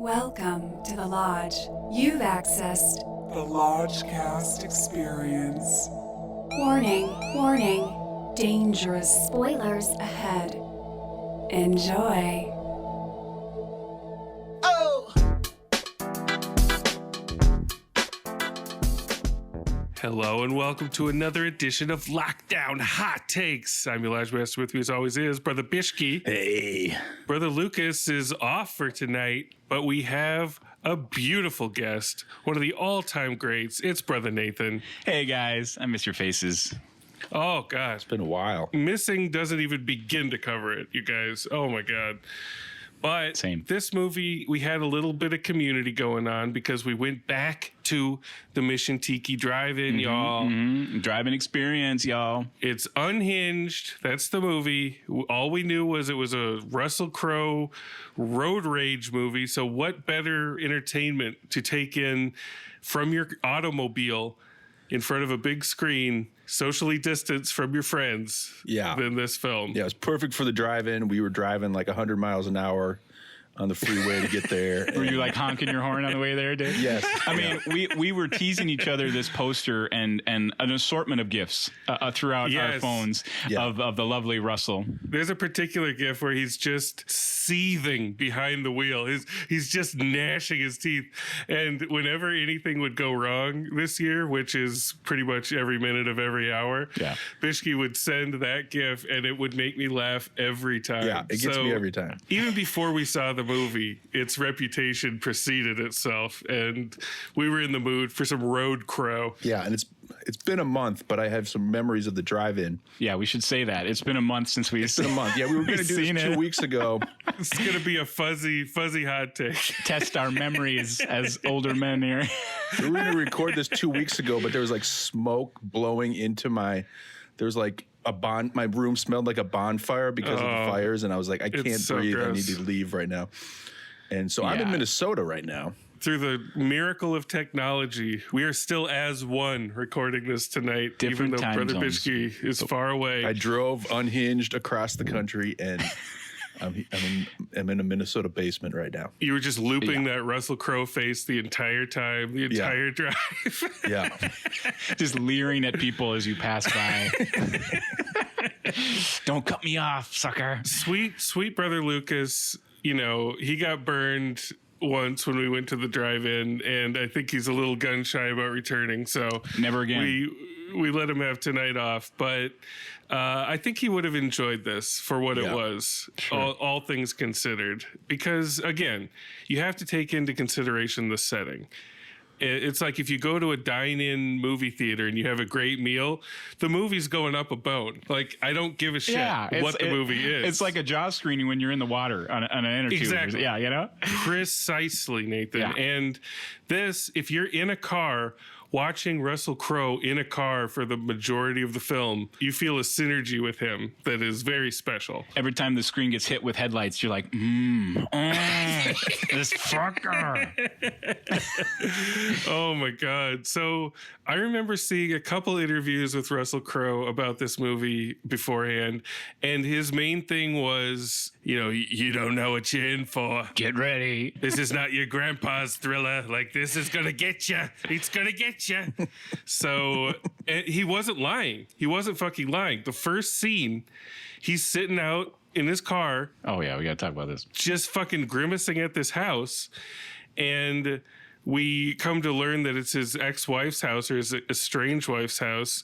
Welcome to the Lodge. You've accessed the Lodgecast experience. Warning, warning, dangerous spoilers ahead. Enjoy. Hello and welcome to another edition of Lockdown Hot Takes. I'm your Lodge Master. With me as always is Brother Bishki. Hey. Brother Lucas is off for tonight, but we have a beautiful guest, one of the all-time greats. It's Brother Nathan. Hey guys, I miss your faces. Oh gosh. It's been a while. Missing doesn't even begin to cover it, you guys. Oh my God. But Same. This movie, we had a little bit of community going on because we went back to the Mission Tiki drive-in, y'all. Driving experience, y'all. It's Unhinged. That's the movie. All we knew was it was a Russell Crowe road rage movie. So what better entertainment to take in from your automobile in front of a big screen, socially distanced from your friends, than this film. Yeah, it was perfect for the drive-in. We were driving like 100 miles an hour on the freeway to get there. Were you like honking your horn on the way there, Dave? Yes. I mean, we were teasing each other this poster and an assortment of gifts throughout our phones of the lovely Russell. There's a particular gif where he's just seething behind the wheel. He's just gnashing his teeth. And whenever anything would go wrong this year, which is pretty much every minute of every hour, Bishki would send that gif and it would make me laugh every time. Yeah, it gets me every time. Even before we saw the movie, its reputation preceded itself, and we were in the mood for some road crow. Yeah, and it's been a month, but I have some memories of the drive-in. Yeah, we should say that. It's been a month since we've It's been a month. Yeah, we were going to do this 2 weeks ago. It's going to be a fuzzy hot take. Test our memories as older men here. We were going to record this 2 weeks ago, but there was like smoke blowing into my room smelled like a bonfire because of the fires, and I was like, I can't so breathe. gross. I need to leave right now. And so I'm in Minnesota right now. Through the miracle of technology, we are still as one recording this tonight, Different even though time Brother zones. Bishki is far away. I drove unhinged across the country, and I'm in a Minnesota basement right now. You were just looping that Russell Crowe face the entire time, the entire drive. Yeah. Just leering at people as you pass by. Don't cut me off, sucker. Sweet Brother Lucas, he got burned once when we went to the drive-in, and I think he's a little gun shy about returning. So Never again. We let him have tonight off, but I think he would have enjoyed this for what it was, all things considered. Because, again, you have to take into consideration the setting. It's like if you go to a dine-in movie theater and you have a great meal, the movie's going up a bone. Like, I don't give a shit what the movie is. It's like a jaw screening when you're in the water on an inner tube. Exactly. Yeah, Precisely, Nathan. Yeah. And this, if you're in a car watching Russell Crowe in a car for the majority of the film, you feel a synergy with him that is very special. Every time the screen gets hit with headlights, you're like, this fucker. Oh my God. So I remember seeing a couple interviews with Russell Crowe about this movie beforehand, and his main thing was, you don't know what you're in for. Get ready. This is not your grandpa's thriller. Like, this is going to get you. It's going to get you. So he wasn't lying. He wasn't fucking lying. The first scene, he's sitting out in his car. Oh, yeah, we got to talk about this. Just fucking grimacing at this house. And we come to learn that it's his ex-wife's house or his estranged wife's house.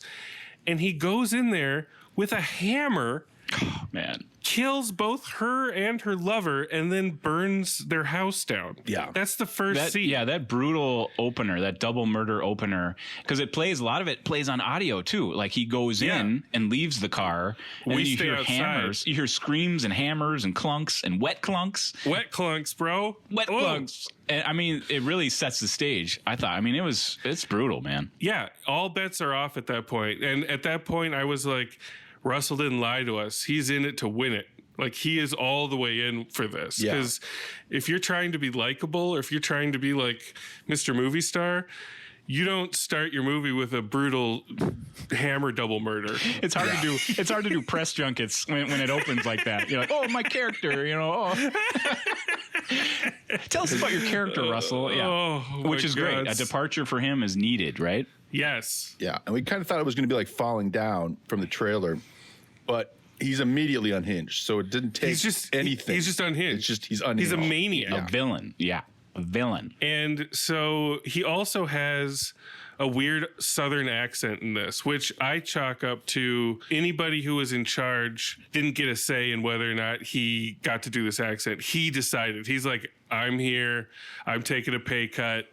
And he goes in there with a hammer. Oh, man. Kills both her and her lover and then burns their house down. Yeah. That's the first scene. Yeah, that brutal opener, that double murder opener, because a lot of it plays on audio too. Like he goes in and leaves the car, and then you hear hammers. You hear screams and hammers and clunks and wet clunks. Wet clunks, bro. Wet clunks. And I mean, it really sets the stage. I thought. I mean, it's brutal, man. Yeah, all bets are off at that point. And at that point, I was like, Russell didn't lie to us. He's in it to win it. Like, he is all the way in for this. Because if you're trying to be likable or if you're trying to be like Mr. Movie Star, you don't start your movie with a brutal hammer double murder. It's hard to do. It's hard to do press junkets when it opens like that. You're like, oh, my character, Oh. Tell us about your character, Russell. Yeah, which is great. A departure for him is needed, right? Yes. Yeah, and we kind of thought it was going to be like Falling Down from the trailer, but he's immediately unhinged. So it didn't take anything. He's just unhinged. It's just he's unhinged. He's a maniac. A villain. Yeah, a villain. And so he also has a weird Southern accent in this, which I chalk up to anybody who was in charge didn't get a say in whether or not he got to do this accent. He decided. He's like, I'm here. I'm taking a pay cut.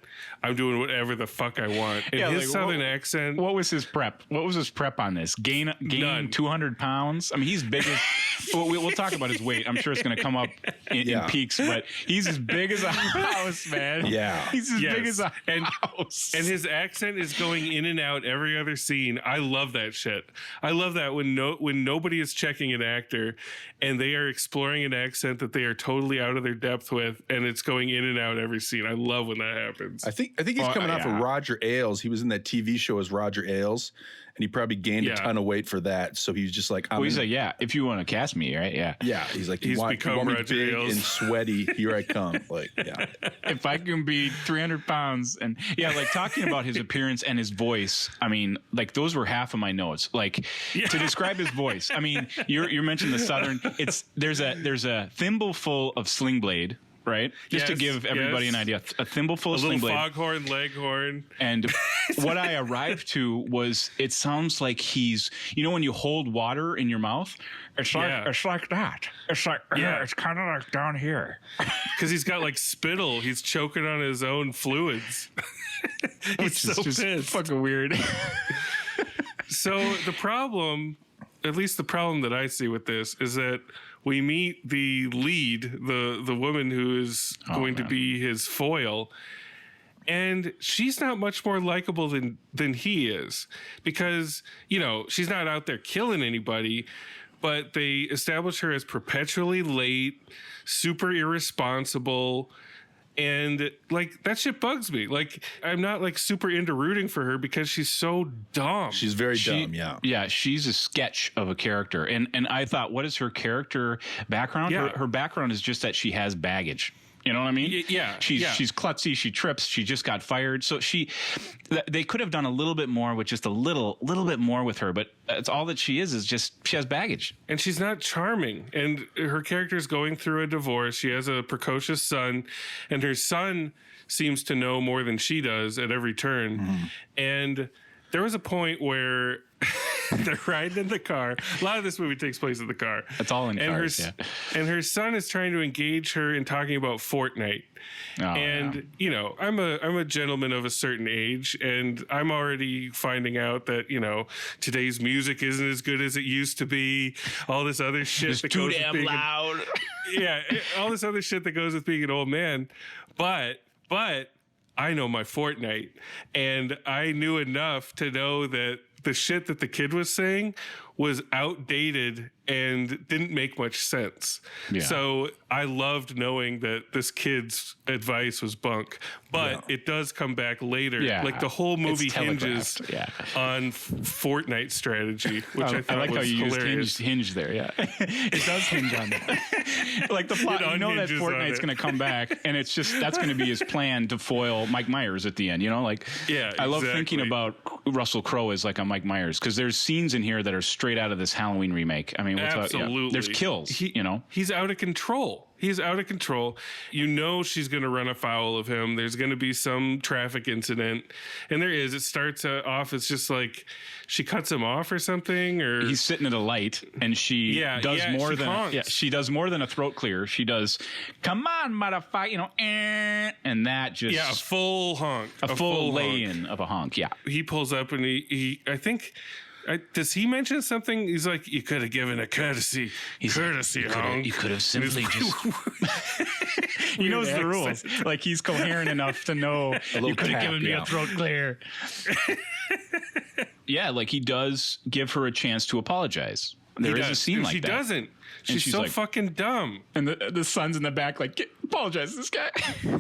I'm doing whatever the fuck I want. And his Southern accent. What was his prep? What was his prep on this? Gain 200 pounds? I mean, he's big as... we'll talk about his weight. I'm sure it's going to come up in peaks, but he's as big as a house, man. Yeah. He's as big as a house. And his accent is going in and out every other scene. I love that shit. I love that when nobody is checking an actor and they are exploring an accent that they are totally out of their depth with, and it's going in and out every scene. I love when that happens. I think he's coming off of Roger Ailes. He was in that TV show as Roger Ailes, and he probably gained a ton of weight for that. So he's just like, he's like, if you want to cast me, right? Yeah. Yeah. He's like, he's become me Roger big Ailes. and sweaty. Here I come. Like, yeah. If I can be 300 pounds and like talking about his appearance and his voice, I mean, like those were half of my notes. Like to describe his voice. I mean, you mentioned the Southern. There's a thimble full of Sling Blade. Right? Just to give everybody an idea. A thimbleful of Sling Blade. A little foghorn, leghorn. And what I arrived to was it sounds like he's, when you hold water in your mouth, it's like that. It's like, it's kind of like down here. Because he's got like spittle. He's choking on his own fluids. He's so pissed. Fucking weird. So the problem, at least the problem that I see with this, is that we meet the lead, the woman who is going to be his foil, and she's not much more likable than he is, because she's not out there killing anybody, but they establish her as perpetually late, super irresponsible. And like that shit bugs me. Like I'm not like super into rooting for her because she's so dumb. She's very dumb. Yeah. Yeah. She's a sketch of a character. And I thought, what is her character background? Yeah. Her background is just that she has baggage. You know what I mean? Yeah. She's klutzy. She trips. She just got fired. So they could have done a little bit more with just a little bit more with her, but it's all that she is just she has baggage. And she's not charming. And her character's going through a divorce. She has a precocious son, and her son seems to know more than she does at every turn. Mm-hmm. And there was a point where they're riding in the car. A lot of this movie takes place in the car. It's all in cars, And her son is trying to engage her in talking about Fortnite. I'm a gentleman of a certain age, and I'm already finding out that today's music isn't as good as it used to be. All this other shit it's too damn loud. All this other shit that goes with being an old man. But I know my Fortnite, and I knew enough to know that the shit that the kid was saying was outdated and didn't make much sense. Yeah. So I loved knowing that this kid's advice was bunk, but it does come back later. Yeah. Like the whole movie hinges on Fortnite strategy, which I thought I like was how you hilarious. used hinge there. Yeah, it does hinge on that. Like the plot, that Fortnite's going to come back, and it's just that's going to be his plan to foil Mike Myers at the end. I love thinking about Russell Crowe as like a Mike Myers, because there's scenes in here that are straight out of this Halloween remake. I mean, absolutely. There's kills. He's out of control. He's out of control. She's going to run afoul of him. There's going to be some traffic incident, and there is. It starts off as just like she cuts him off or something, or he's sitting at a light, and she does more than she does more than a throat clear. She does, "Come on, motherfucker," and that just a full honk, a full lay-in of a honk. Yeah, he pulls up and he I think. Does he mention something? He's like, you could have given a courtesy honk. You could have simply just... He knows the rules. Like, he's coherent enough to know you could have given me a throat clear. Like he does give her a chance to apologize. There is a scene like that. She doesn't. She's so like, fucking dumb. And the son's in the back like, apologize to this guy.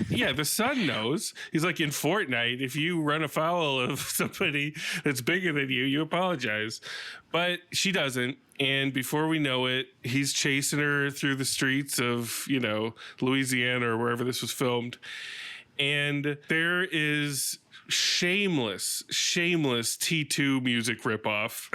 Yeah, the son knows. He's like, in Fortnite, if you run afoul of somebody that's bigger than you, you apologize. But she doesn't. And before we know it, he's chasing her through the streets of, Louisiana or wherever this was filmed. And there is shameless T2 music ripoff.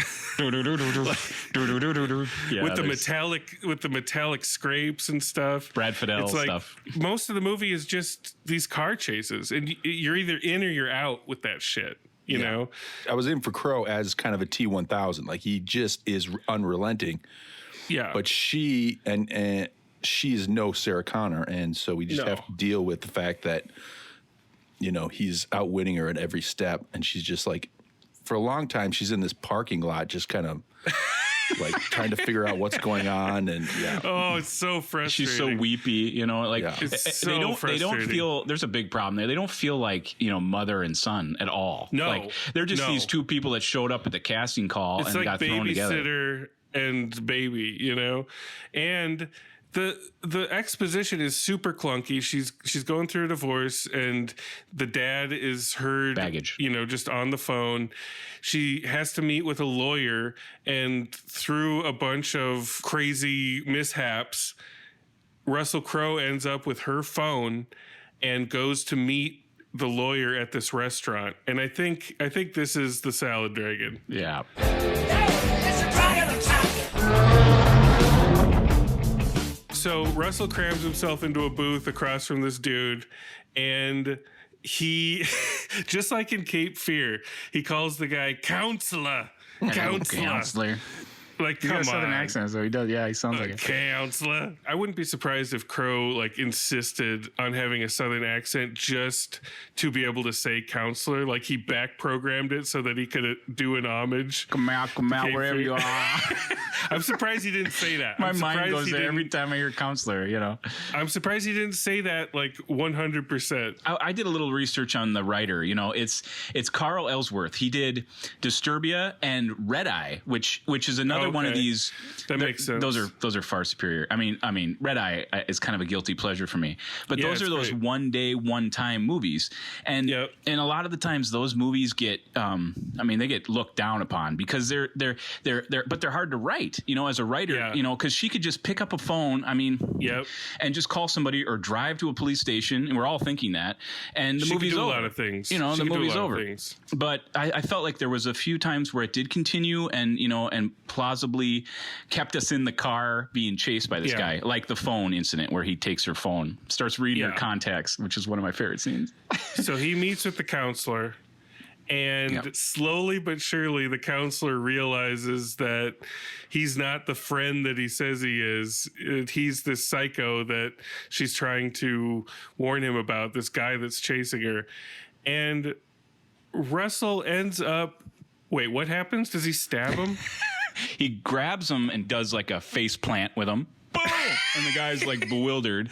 with the metallic scrapes and stuff. Brad Fiddle stuff. Most of the movie is just these car chases, and you're either in or you're out with that shit. You know, I was in for Crowe as kind of a T-1000. Like, he just is unrelenting. Yeah, but she and she's no Sarah Connor, and so we just have to deal with the fact that he's outwitting her at every step, and she's just like, for a long time, she's in this parking lot, just kind of like trying to figure out what's going on, and oh, it's so frustrating. She's so weepy, It's so they frustrating. don't feel. There's a big problem there. They don't feel like mother and son at all. No, like they're just these two people that showed up at the casting call and got thrown together. Babysitter and baby, and. The exposition is super clunky. She's going through a divorce, and the dad is heard baggage, just on the phone. She has to meet with a lawyer, and through a bunch of crazy mishaps, Russell Crowe ends up with her phone and goes to meet the lawyer at this restaurant. And I think this is the Salad Dragon. Yeah. So Russell crams himself into a booth across from this dude, and he, just like in Cape Fear, he calls the guy counselor. Like, come on. Southern accent, so he does. Yeah, he sounds like it. Counselor. I wouldn't be surprised if Crowe insisted on having a Southern accent just to be able to say counselor. Like, he back programmed it so that he could do an homage. Come out, wherever you are. I'm surprised he didn't say that. My mind goes there every time I hear counselor. I'm surprised he didn't say that 100%. I did a little research on the writer. It's Carl Ellsworth. He did Disturbia and Red Eye, which is another one of these. That makes sense. Those are far superior. I mean, Red Eye is kind of a guilty pleasure for me. But those are those one day, one time movies, and a lot of the times those movies get, they get looked down upon because they're hard to write. As a writer, because she could just pick up a phone. And just call somebody or drive to a police station, and we're all thinking that, and the movie's over. A lot of things. The movie's over. But I felt like there was a few times where it did continue, and and plausibly kept us in the car being chased by this guy, like the phone incident where he takes her phone, starts reading her contacts, which is one of my favorite scenes. So he meets with the counselor, and slowly but surely the counselor realizes that he's not the friend that he says he is. He's this psycho that she's trying to warn him about, this guy that's chasing her. And Russell ends up... Wait, what happens? Does he stab him? He grabs him and does like a face plant with him. Boom! And the guy's bewildered.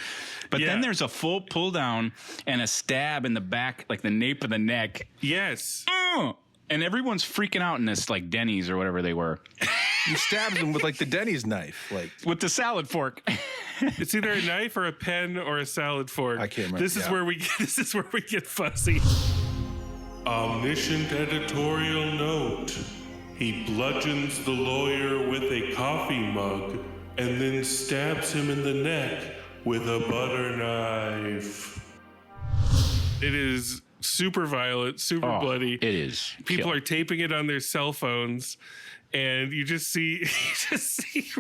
But then there's a full pull down and a stab in the back, like the nape of the neck. Yes. And everyone's freaking out in this Denny's or whatever they were. He stabs him with the Denny's knife, with the salad fork. It's either a knife or a pen or a salad fork. I can't remember. This is where we get fuzzy. Omniscient editorial note. He bludgeons the lawyer with a coffee mug and then stabs him in the neck with a butter knife. It is super violent, super bloody. It is. People are taping it on their cell phones, and you just see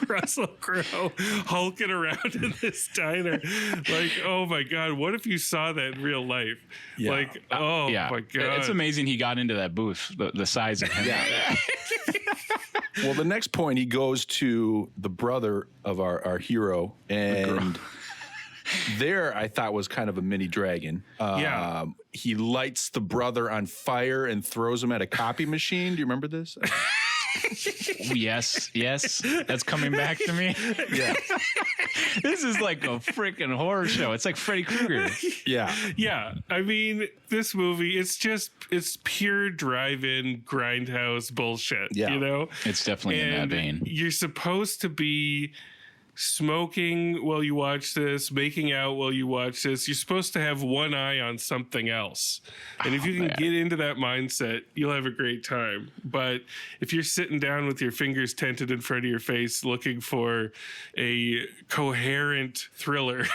Russell Crowe hulking around in this diner. Oh my God, what if you saw that in real life? Yeah. My God. It's amazing he got into that booth, the size of him. Yeah. Well, the next point, he goes to the brother of our hero, and there I thought was kind of a mini dragon. He lights the brother on fire and throws him at a copy machine. Do you remember this? Yes. That's coming back to me. Yeah. This is like a freaking horror show. It's like Freddy Krueger. Yeah. Yeah. I mean, this movie, it's pure drive-in grindhouse bullshit. Yeah. You know? It's definitely in that vein. You're supposed to be smoking while you watch this, making out while you watch this. You're supposed to have one eye on something else. And if you can get into that mindset, you'll have a great time. But if you're sitting down with your fingers tented in front of your face looking for a coherent thriller,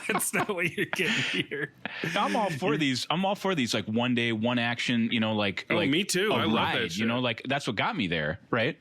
that's not what you're getting here. I'm all for these. I'm all for these, like, one day, one action, like me too. I love that shit. Like, that's what got me there, right?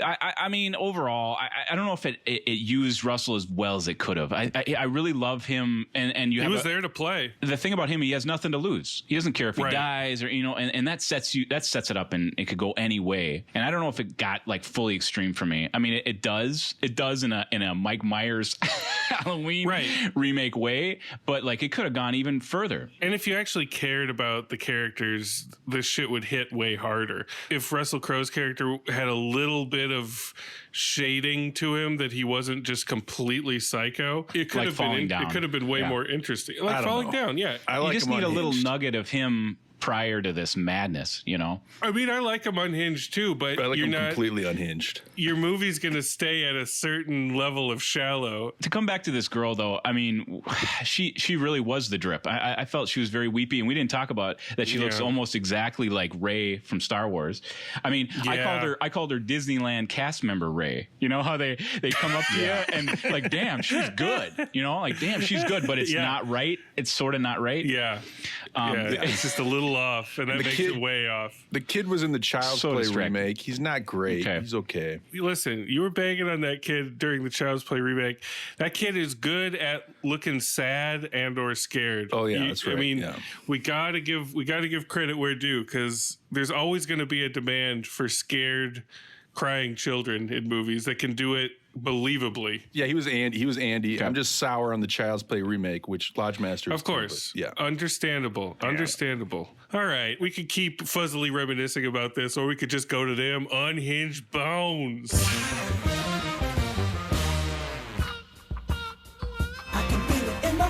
I mean, overall, I don't know if it used Russell as well as it could have. I really love him, and he was there to play. The thing about him, he has nothing to lose. He doesn't care if he dies or and that sets it up, and it could go any way. And I don't know if it got like fully extreme for me. I mean, it does in a Mike Myers Halloween remake way, but like it could have gone even further. And if you actually cared about the characters, this shit would hit way harder. If Russell Crowe's character had a little bit of shading to him, that he wasn't just completely psycho, it could have been down. It could have been way more interesting. Like falling down, yeah. You just need a little nugget of him prior to this madness, I mean, I like him unhinged too, but I like you're him not completely unhinged. Your movie's going to stay at a certain level of shallow. To come back to this girl, though, I mean, she really was the drip. I felt she was very weepy, and we didn't talk about that. She looks almost exactly like Rey from Star Wars. I mean, I called her Disneyland cast member Rey. You know how they come up to you and like, damn, she's good. Like, damn, she's good, but it's not right. It's sort of not right. Yeah. It's just a little off, and that makes it way off. The kid was in the Child's Play remake. He's not great. Okay. He's okay. Listen, you were banging on that kid during the Child's Play remake. That kid is good at looking sad and or scared. Oh yeah, that's right. I mean, we gotta give credit where due, because there's always going to be a demand for scared, crying children in movies that can do it believably. Yeah, he was Andy. Okay. I'm just sour on the Child's Play remake, which Lodgemaster. Of course. Understandable. All right, we could keep fuzzily reminiscing about this, or we could just go to them unhinged bones. I can feel it in my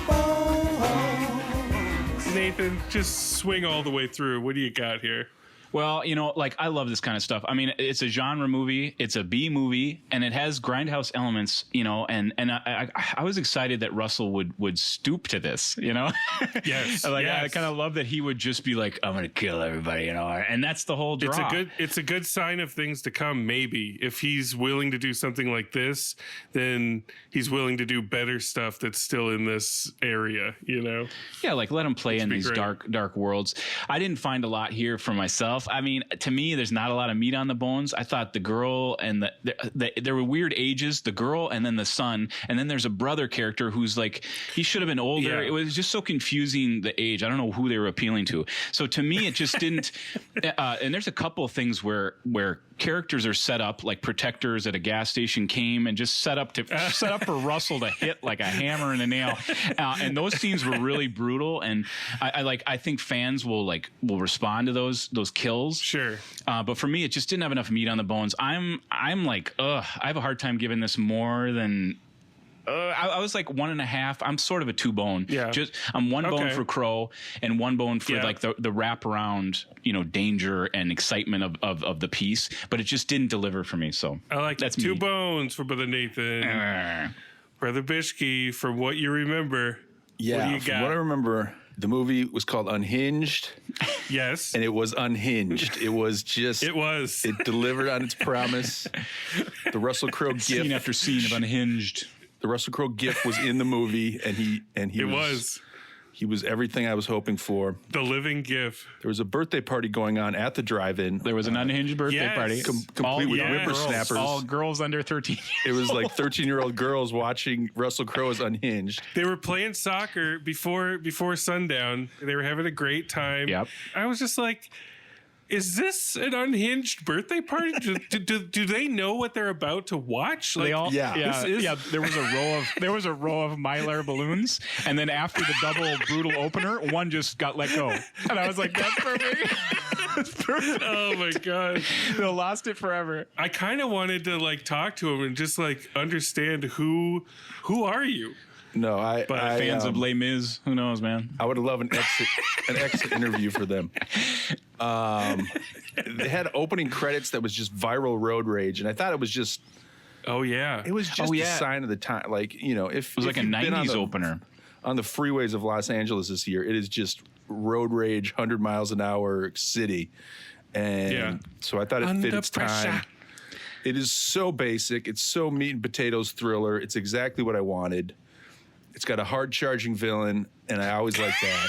bones. Nathan, just swing all the way through. What do you got here? Well, like, I love this kind of stuff. I mean, it's a genre movie, it's a B movie, and it has grindhouse elements, and I was excited that Russell would stoop to this, Yes. I kind of love that he would just be like, I'm going to kill everybody, and that's the whole draw. It's a good sign of things to come, maybe. If he's willing to do something like this, then he's willing to do better stuff that's still in this area, Yeah, like, let him play in these dark worlds. I didn't find a lot here for myself. I mean, to me, there's not a lot of meat on the bones. I thought the girl and there were weird ages, the girl and then the son. And then there's a brother character who's like, he should have been older. Yeah. It was just so confusing, the age. I don't know who they were appealing to. So to me, it just didn't. And there's a couple of things where characters are set up, like protectors at a gas station came and just set up for Russell to hit like a hammer and a nail. And those scenes were really brutal. And I think fans will respond to those kills. Sure. But for me, it just didn't have enough meat on the bones. I'm like, I have a hard time giving this more than. I was like 1.5. I'm sort of a 2 bone. Yeah. I'm 1 bone for Crowe and 1 bone for like the wraparound, danger and excitement of the piece. But it just didn't deliver for me. So I like that's 2 bones for Brother Nathan. Brother Bishke, from what you remember. Yeah. What do you got? From what I remember, the movie was called Unhinged. Yes. And it was unhinged. It was just. It was. It delivered on its promise. The Russell Crowe gift. Scene after scene of Unhinged. The Russell Crowe gift was in the movie, and he He was everything I was hoping for. The living gift. There was a birthday party going on at the drive-in. There was an unhinged birthday party. Complete with whippersnappers. All girls under 13. It was like 13-year-old girls watching Russell Crowe as Unhinged. They were playing soccer before sundown. They were having a great time. Yep. I was just like, is this an unhinged birthday party? Do they know what they're about to watch? Like, There was a row of Mylar balloons, and then after the double brutal opener, one just got let go, and I was like, "That's perfect." That's perfect. Oh my god, they lost it forever. I kind of wanted to talk to him and just understand who are you. No, but fans of Les Mis, who knows, man? I would love an exit interview for them. They had opening credits that was just viral road rage, and I thought it was just Oh yeah, it was just a sign of the time. Like, you know, if it was like a '90s opener on the freeways of Los Angeles this year, it is just road rage, 100 miles an hour city, and so I thought it fit its time. It is so basic. It's so meat and potatoes thriller. It's exactly what I wanted. It's got a hard charging villain, and I always like that.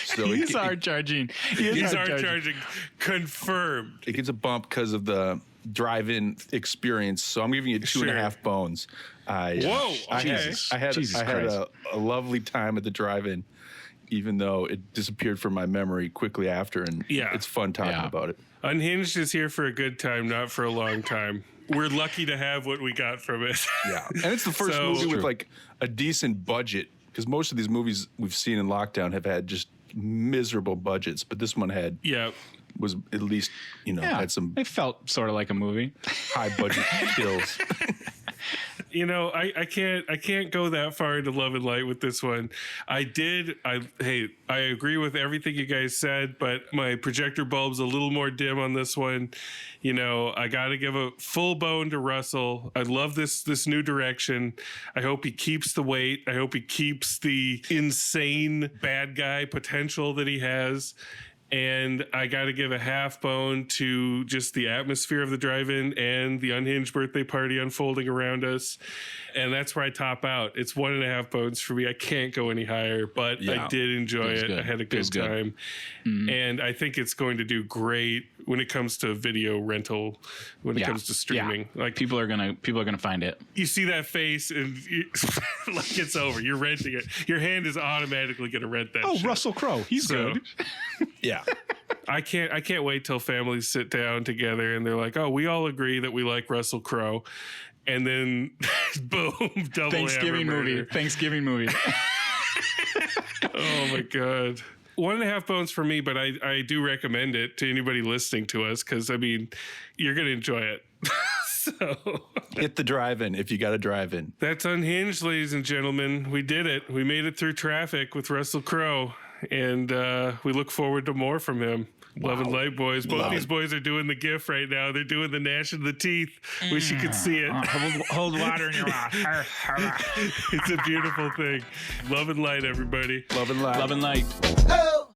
So he's hard charging. He's hard charging. Confirmed. It gets a bump because of the drive-in experience. So I'm giving you 2.5 bones. I had a lovely time at the drive-in, even though it disappeared from my memory quickly after, and it's fun talking about it. Unhinged is here for a good time, not for a long time. We're lucky to have what we got from it. Yeah, and it's the first movie with like a decent budget, because most of these movies we've seen in lockdown have had just miserable budgets, but this one was at least, you know, had some. It felt sort of like a movie. High budget kills. You know, I can't go that far into Love and Light with this one. I agree with everything you guys said, but my projector bulb's a little more dim on this one. You know, I got to give a full bone to Russell. I love this new direction. I hope he keeps the weight. I hope he keeps the insane bad guy potential that he has. And I got to give a half bone to just the atmosphere of the drive-in and the Unhinged birthday party unfolding around us. And that's where I top out. It's 1.5 bones for me. I can't go any higher, but I did enjoy it. I had a good time. Mm-hmm. And I think it's going to do great when it comes to video rental, when it comes to streaming. Like people are gonna find it. You see that face and like it's over. You're renting it. Your hand is automatically going to rent that shit. Russell Crowe. He's good. Yeah. I can't wait till families sit down together and they're like, oh, we all agree that we like Russell Crowe. And then boom, double Thanksgiving movie. Oh my God. 1.5 bones for me, but I do recommend it to anybody listening to us, because I mean, you're gonna enjoy it. So hit the drive-in if you got a drive-in. That's Unhinged, ladies and gentlemen. We did it. We made it through traffic with Russell Crowe, and we look forward to more from him. Wow. Love and Light boys. Both these boys are doing the GIF right now. They're doing the gnash of the teeth. Wish you could see it. Hold water in your mouth. It's a beautiful thing. Love and Light, everybody. Love and Light. Love and Light. Oh.